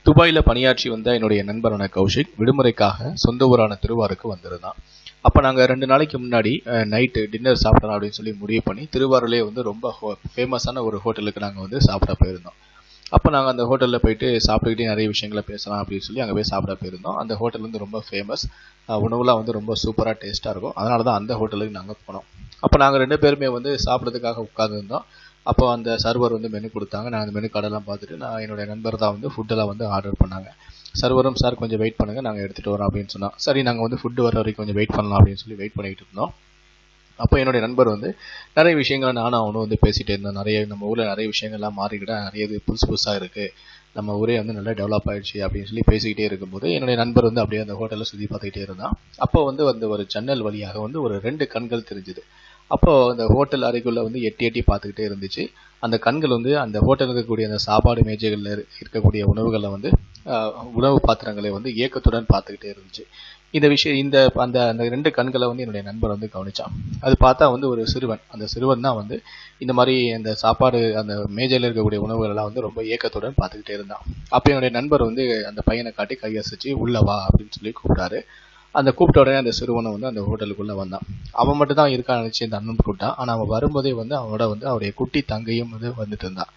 துபாயில பணியாற்றி வந்த என்னுடைய நண்பரான கௌஷிக் விடுமுறைக்காக சொந்த ஊரான திருவாரூருக்கு வந்திருந்தான். அப்போ நாங்கள் 2 நாளைக்கு முன்னாடி நைட்டு டின்னர் சாப்பிடலாம் அப்படின்னு சொல்லி முடிவு பண்ணி திருவாரூர்லேயே வந்து ரொம்ப ஃபேமஸான ஒரு ஹோட்டலுக்கு நாங்கள் வந்து சாப்பிட போயிருந்தோம். அப்போ நாங்கள் அந்த ஹோட்டலில் போயிட்டு சாப்பிட்டுக்கிட்டே நிறைய விஷயங்களை பேசலாம் அப்படின்னு சொல்லி அங்கே போய் சாப்பிட போயிருந்தோம். அந்த ஹோட்டல் வந்து ரொம்ப ஃபேமஸ், உணவுலாம் வந்து ரொம்ப சூப்பராக டேஸ்ட்டாக இருக்கும். அதனால தான் அந்த ஹோட்டலுக்கு நாங்கள் போனோம். அப்போ நாங்கள் 2 பேருமே வந்து சாப்பிட்றதுக்காக உட்காந்துருந்தோம். அப்போ அந்த சர்வர் வந்து மெனு கொடுத்தாங்க. நான் அந்த மெனு கார்டெல்லாம் பார்த்துட்டு நான் என்னுடைய நண்பர் தான் வந்து ஃபுட்டெல்லாம் வந்து ஆர்டர் பண்ணாங்க. சர்வரும் சார் கொஞ்சம் வெயிட் பண்ணுங்கள், நாங்கள் எடுத்துகிட்டு வரோம் அப்படின்னு சொன்னோம். சரி, நாங்கள் வந்து ஃபுட்டு வர வரைக்கும் கொஞ்சம் வெயிட் பண்ணலாம் அப்படின்னு சொல்லி வெயிட் பண்ணிகிட்டு இருந்தோம். அப்போ என்னுடைய நண்பர் வந்து நிறைய விஷயங்களை நானும் அவனும் வந்து பேசிகிட்டே இருந்தோம். நிறைய நம்ம ஊரில் நிறைய விஷயங்கள்லாம் மாறிக்கிட்ட நிறைய இது புதுசு புதுசாக இருக்குது, நம்ம ஊரே வந்து நல்லா டெவலப் ஆகிடுச்சு அப்படின்னு சொல்லி பேசிக்கிட்டே இருக்கும்போது என்னுடைய நண்பர் வந்து அப்படியே அந்த ஹோட்டலில் சுற்றி பார்த்துக்கிட்டே இருந்தான். அப்போ வந்து அந்த ஒரு ஜன்னல் வழியாக வந்து ஒரு 2 கண்கள் தெரிஞ்சுது. அப்போது அந்த ஹோட்டல் அறைக்குள்ளே வந்து எட்டி எட்டி பார்த்துக்கிட்டே இருந்துச்சு. அந்த கண்கள் வந்து அந்த ஹோட்டலில் இருக்கக்கூடிய அந்த சாப்பாடு மேஜைகளில் இருக்கக்கூடிய உணவுகளை வந்து உணவு பாத்திரங்களை வந்து ஏக்கத்துடன் பார்த்துக்கிட்டே இருந்துச்சு. இந்த விஷயம் இந்த அந்த அந்த 2 கண்களை வந்து என்னுடைய நண்பர் வந்து கவனிச்சான். அது பார்த்தா வந்து ஒரு சிறுவன். அந்த சிறுவன் தான் வந்து இந்த மாதிரி அந்த சாப்பாடு அந்த மேஜையில் இருக்கக்கூடிய உணவுகள் எல்லாம் வந்து ரொம்ப ஏக்கத்துடன் பார்த்துக்கிட்டே இருந்தான். அப்போ என்னுடைய நண்பர் வந்து அந்த பையனை காட்டி கையசைச்சு உள்ள வா அப்படின்னு சொல்லி கூப்பிட்டாரு. அந்த கூப்பிட்ட உடனே அந்த சிறுவனை வந்து அந்த ஹோட்டலுக்குள்ளே வந்தான். அவன் மட்டும் தான் இருக்கான்னு நினச்சி அந்த அண்ணன் கூப்பிட்டான். ஆனால் அவன் வரும்போதே வந்து அவனோட வந்து அவருடைய குட்டி தங்கையும் வந்து வந்துட்டு இருந்தான்.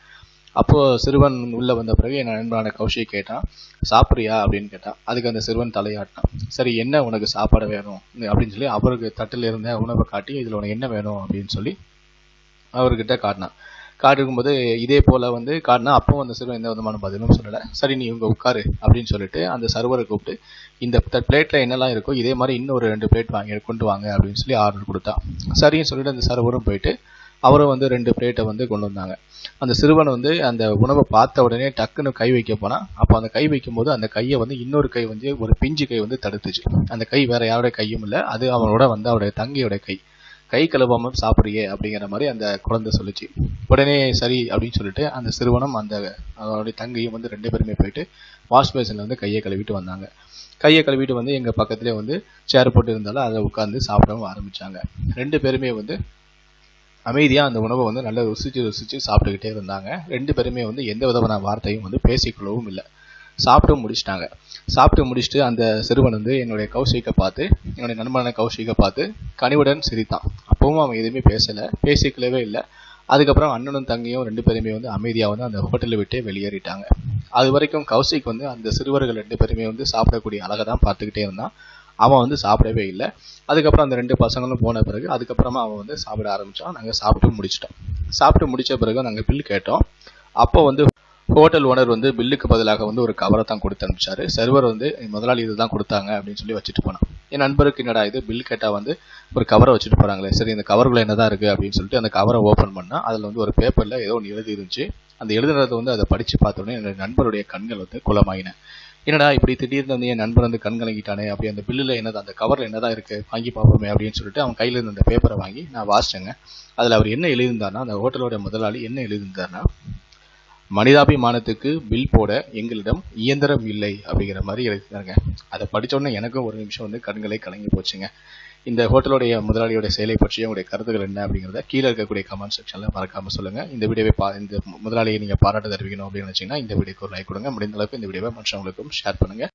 அப்போது சிறுவன் உள்ளே வந்த பிறகு என் நண்பரான கௌஷிக் கேட்டான், சாப்பிட்றியா அப்படின்னு கேட்டான். அதுக்கு அந்த சிறுவன் தலையாட்டினான். சரி, என்ன உனக்கு சாப்பாடு வேணும் அப்படின்னு சொல்லி அவருக்கு தட்டில் இருந்த உணவை காட்டி இதில் உனக்கு என்ன வேணும் அப்படின்னு சொல்லி அவர்கிட்ட காட்டினான். காட்டிருக்கும்போது இதே போல் வந்து காட்டினா அப்பவும் அந்த சிறுவன் எந்த விதமான பதிலும் சொல்லலை. சரி, நீ இங்கே உட்காரு அப்படின்னு சொல்லிட்டு அந்த சர்வரை கூப்பிட்டு இந்த பிளேட்டில் என்னெல்லாம் இருக்கோ இதே மாதிரி இன்னொரு 2 பிளேட் வாங்கி கொண்டு வாங்க அப்படின்னு சொல்லி ஆர்டர் கொடுத்தான். சரின்னு சொல்லிட்டு அந்த சர்வரும் போயிட்டு அவரும் வந்து 2 பிளேட்டை வந்து கொண்டு வந்தாங்க. அந்த சிறுவன் வந்து அந்த உணவை பார்த்த உடனே டக்குன்னு கை வைக்க போனான். அப்போ அந்த கை வைக்கும்போது அந்த கையை வந்து இன்னொரு கை வந்து ஒரு பிஞ்சு கை வந்து தடுத்துச்சு. அந்த கை வேற யாரோட கையும் இல்லை, அது அவனோட வந்து அவருடைய தங்கையோட கை. கை கழுவாமல் சாப்பிட்றியே அப்படிங்கிற மாதிரி அந்த குழந்தை சொல்லிச்சு. உடனே சரி அப்படின்னு சொல்லிட்டு அந்த சிறுவனும் அந்த அவனுடைய தங்கையும் வந்து 2 பேருமே போயிட்டு வாஷ் பேசினில் வந்து கையை கழுவிட்டு வந்தாங்க. கையை கழுவிட்டு வந்து எங்கள் பக்கத்துலேயே வந்து சேர் போட்டு இருந்தாலும் அதை உட்காந்து சாப்பிடவும் ஆரம்பித்தாங்க. 2 பேருமே வந்து அமைதியாக அந்த உணவை வந்து நல்லா ருசித்து சாப்பிட்டுக்கிட்டே இருந்தாங்க. 2 பேருமே வந்து எந்த விதமான வார்த்தையும் வந்து பேசிக்கொள்ளவும் இல்லை. சாப்பிட்டு முடிச்சுட்டு அந்த சிறுவன் வந்து என்னுடைய கௌஷிக்கை பார்த்து, என்னுடைய நண்பனான கௌஷிக்கை பார்த்து கனிவுடன் சிரித்தான். அப்பவும் அவன் எதுவுமே பேசிக்கலவே இல்லை. அதுக்கப்புறம் அண்ணனும் தங்கையும் 2 பேருமே வந்து அமைதியாக வந்து அந்த ஹோட்டலை விட்டே வெளியேறிட்டாங்க. அது வரைக்கும் கௌஷிக் வந்து அந்த சிறுவர்கள் 2 பேருமே வந்து சாப்பிடக்கூடிய அழகை தான் பார்த்துக்கிட்டே இருந்தான். அவன் வந்து சாப்பிடவே இல்லை. அதுக்கப்புறம் அந்த 2 பசங்களும் போன பிறகு அதுக்கப்புறமா அவன் வந்து சாப்பிட ஆரம்பித்தான். நாங்கள் சாப்பிட்டு முடிச்சிட்டோம். சாப்பிட்டு முடித்த பிறகு நாங்கள் பில் கேட்டோம். அப்போ வந்து ஹோட்டல் ஓனர் வந்து பில்லுக்கு பதிலாக வந்து ஒரு கவரை தான் கொடுத்து அனுப்பிச்சாரு. சர்வர் வந்து முதலாளி இது தான் கொடுத்தாங்க அப்படின்னு சொல்லி வச்சுட்டு போனான். என் நண்பருக்கு என்னடா இது பில் கேட்டால் வந்து ஒரு கவரை வச்சுட்டு போகிறாங்களே, சரி இந்த கவருக்குள்ள என்னதான் இருக்குது அப்படின்னு சொல்லிட்டு அந்த கவரை ஓப்பன் பண்ணால் அதில் வந்து ஒரு பேப்பரில் ஏதோ ஒன்று எழுதி இருந்துச்சு. அந்த எழுதுறதை வந்து அதை படித்து பார்த்தோன்னே என்னோட நண்பருடைய கண்கள் வந்து குளமாயின. என்னடா இப்படி திடீர்னு வந்து என் நண்பர் வந்து கண் கலங்கிட்டானே, அப்படி அந்த பில்லில் என்னதான் அந்த கவரில் என்னதான் இருக்குது வாங்கி பார்ப்போமே அப்படின்னு சொல்லிட்டு அவன் கையில் இருந்த அந்த பேப்பரை வாங்கி நான் வாசிச்சேங்க. அதில் அவர் என்ன எழுதியிருந்தார்னா, அந்த ஹோட்டலோட முதலாளி என்ன எழுதியிருந்தார்னா, மனிதாபிமானத்துக்கு பில் போட எங்களிடம் இயந்திரம் இல்லை அப்படிங்கிற மாதிரி எழுதினாங்க. அதை படித்தோடனே எனக்கும் ஒரு நிமிஷம் வந்து கண்களை கலங்கி போச்சுங்க. இந்த ஹோட்டலுடைய முதலாளியோட செயலை பற்றி உங்களுடைய கருத்துக்கள் என்ன அப்படிங்கிறத கீழே இருக்கக்கூடிய கமெண்ட் செக்ஷனில் மறக்காமல் சொல்லுங்கள். இந்த வீடியோவை இந்த முதலாளியை நீங்கள் பாராட்டு தெரிவிக்கணும் அப்படின்னு நினச்சிங்கன்னா இந்த வீடியோக்கு ஒரு லைக் கொடுங்க. முடிந்த அளவுக்கு இந்த வீடியோவை மற்றவங்களுக்கும் ஷேர் பண்ணுங்கள்.